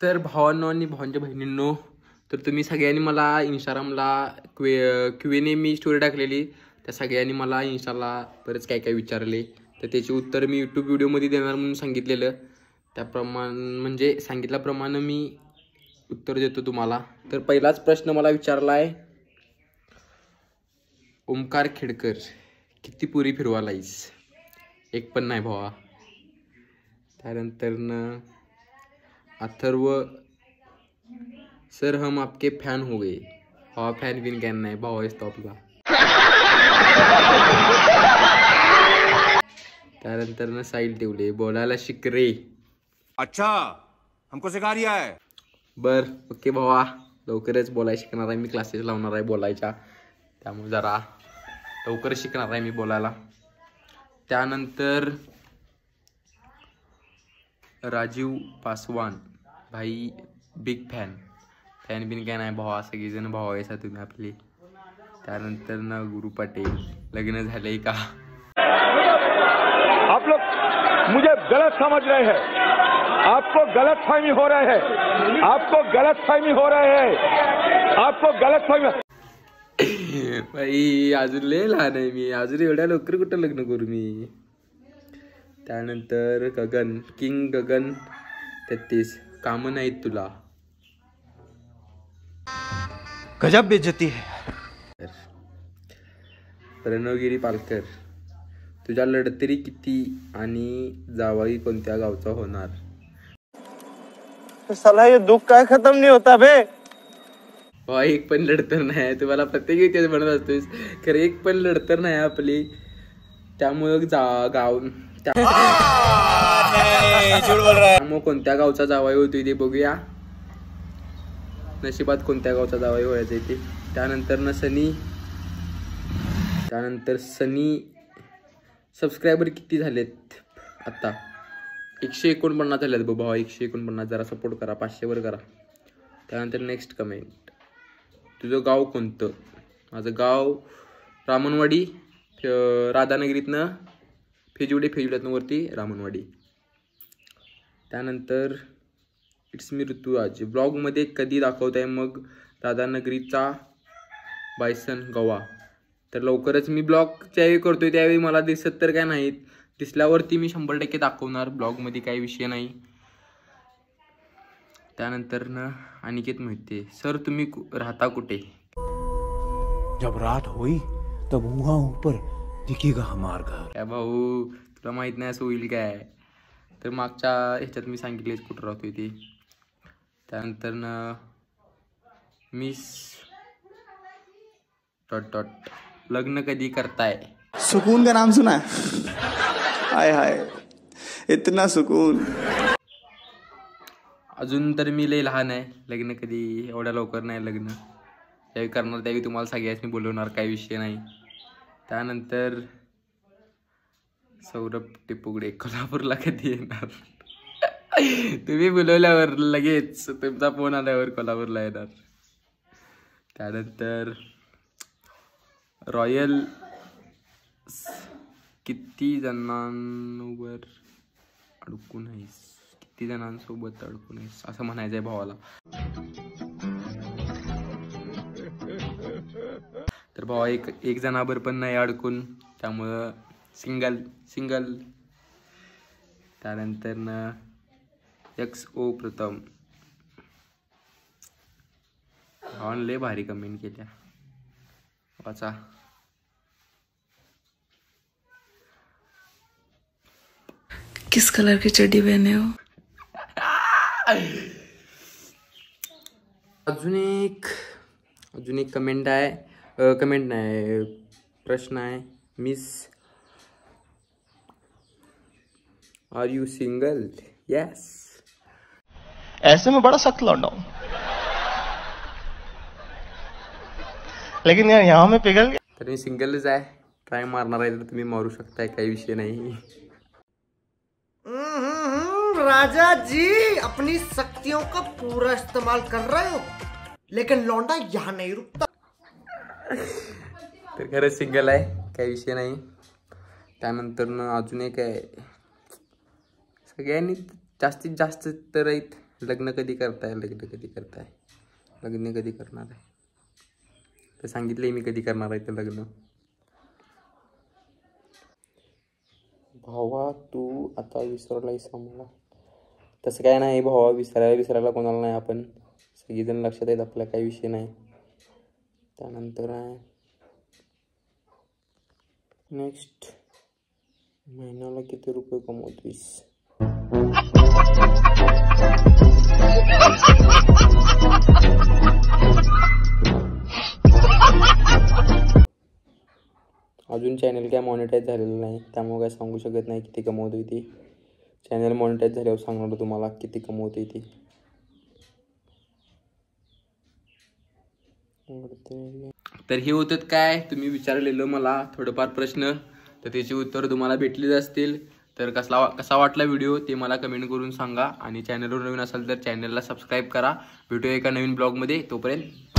तर भावांनो आणि भावांच्या बहिणींनो, तर तुम्ही सगळ्यांनी मला इंस्टाग्रामला क्यूएनए मी स्टोरी टाकलेली, त्या सगळ्यांनी मला इंस्टाला बरेच काय काय विचारले, तर त्याची उत्तर मी यूट्यूब व्हिडिओमध्ये देणार म्हणून सांगितलेलं. म्हणजे सांगितल्याप्रमाणे मी उत्तर देतो तुम्हाला. तर पहिलाच प्रश्न मला विचारला आहे, ओमकार खेडकर, किती पुरी फिरवालाईस? एक पण नाही भावा. त्यानंतर अथर्व, सर हम आपके फॅन हो गए. भावा फॅन बिन काय नाही, भावा आहेस तो आपला. त्यानंतर साईल तेवले, बोलायला शिक रे. अच्छा हमको सिखा रिया है. बर ओके भावा, लवकरच बोलायला शिकणार आहे मी, क्लासेस लावणार आहे बोलायच्या, त्यामुळे जरा लवकरच शिकणार आहे मी बोलायला. त्यानंतर राजीव पासवान, भाई बिग फॅन बिन काय नाही भावा, सगळीजण भावा आहेसा तुम्ही आपली. त्यानंतर गुरु पाटील, लग्न झालंय का? आप लोग मुझे गलत समझ रहे हैं, आपको गलत फहमी हो रहे हैं, आपको गलत फहमी हो रहे हैं, आपको गलत फहमी. बाई अजून लय लहान आहे मी, अजून एवढ्या लवकर कुठं लग्न करू मी. त्यानंतर गगन, किंग गगन 33, कामं नाहीत तुला. गजब बेइज्जती है. प्रणवगिरी पालकर, तुझ्या लढतरी किती आणि जावाई कोणत्या गावचा होणार? साला ये दुख काय खत्म नहीं होता बे. एक पण लढतर नाही, तुम्हाला प्रत्येक वेळी तेच म्हणत असतोस, खरं एक पण लढतर नाही आपली. त्यामुळं त्यामुळे कोणत्या गावचा जावाई होतोय ते बघूया, नशिबात कोणत्या गावचा जावाई व्हायचा ते. त्यानंतर सनी सबस्क्रायबर किती झालेत आता? 149 झालेत बाबा, 149. जरा सपोर्ट करा, 500 वर करा. त्यानंतर नेक्स्ट कमेंट, तुझं गाव कोणतं? माझं गाव रामनवाडी, राधानगरीतनं फेजुड्यातनं वरती रामनवाडी. त्यानंतर इट्स मी ऋतुराज, ब्लॉगमध्ये कधी दाखवताय मग राधानगरीचा बायसन गवा? तर लवकरच मी ब्लॉग ज्यावेळी करतोय त्यावेळी मला दिसत तर काय नाहीत, दिसल्यावरती मी 100% दाखवणार, ब्लॉगमध्ये काही विषय नाही. त्यानंतर अनिकेत मोहिते, सर तुम्ही राहता कुठे? जब रात हुई तब वहां ऊपर दिखेगा हमार घर. काय भाऊ तुला माहित नाही असं होईल काय? तर मागच्या ह्याच्यात मी सांगितले कुठं राहतोय ते. त्यानंतर मिस ... लग्न कधी करताय? सुकून का नाम सुना है? हाय हाय इतना सुकून. अजून तर मी लय लहान आहे, लग्न कधी एवढ्या लवकर नाही लग्न. त्यावेळी करणार, त्यावेळी तुम्हाला सगळ्यांनी बोलवणार, काही विषय नाही. त्यानंतर सौरभ टिपुगडे, कोल्हापूरला कधी येणार? तुम्ही बोलवल्यावर लगेच, तुमचा फोन आल्यावर कोल्हापूरला येणार. त्यानंतर रॉयल, किती जणांवर अडकून आहेस? किती जणांसोबत अडकून आहेस असं म्हणायचंय भावाला. तर भावा एक जणावर पण नाही अडकून, त्यामुळं सिंगल. त्यानंतर XO प्रथम, भावानं लय भारी कमेंट केल्या, वाचा. किस कलर की चड्डी पहने हो? अजून एक कमेंट आहे, प्रश्न आहे, miss are you single? Yes. ऐसे में बड़ा सख्त लौंडा हूं, लेकिन यार यहाँ में पिघल गया. तर मी सिंगलच आहे, ट्राय मारणार आहे तर तुम्ही मारू शकताय, काही विषय नाही. राजा जी अपनी शक्तियों का पूरा इस्तेमाल कर रहे हो, लेकिन लौंडा यहाँ नहीं रुकता. तर खरंच सिंगल आहे, काही विषय नाही. त्यानंतर अजून एक आहे, सगळ्यांनी जास्तीत जास्त तर आहेत लग्न कधी करताय लग्न कधी करणार आहे? तर सांगितलंय मी कधी करणार आहे ते लग्न. भावा तू आता विसरलायस आम्हाला. तसं काय नाही भावा, विसरायला कोणाला नाही. आपण सगळीजण लक्षात आहेत आपल्या, काही विषय नाही. त्यानंतर आहे नेक्स्ट, महिन्याला किती रुपये कमवतोस? अजून चॅनल काय मॉनिटाईज झालेलं नाही, त्यामुळे काय सांगू शकत नाही किती कमवतोय ती. चॅनल मॉनिटाईज झाल्यावर सांगणार तुम्हाला किती कमवतोय ती. तर हे होतं काय तुम्ही विचारलेलं मला थोडंफार प्रश्न, तर त्याची उत्तर तुम्हाला भेटलीच असतील. तर कसा वाटला व्हिडिओ ते मला कमेंट करून सांगा. आणि चॅनलवर नवीन असाल तर चॅनलला सबस्क्राईब करा. भेटूया एका नवीन ब्लॉगमध्ये. तोपर्यंत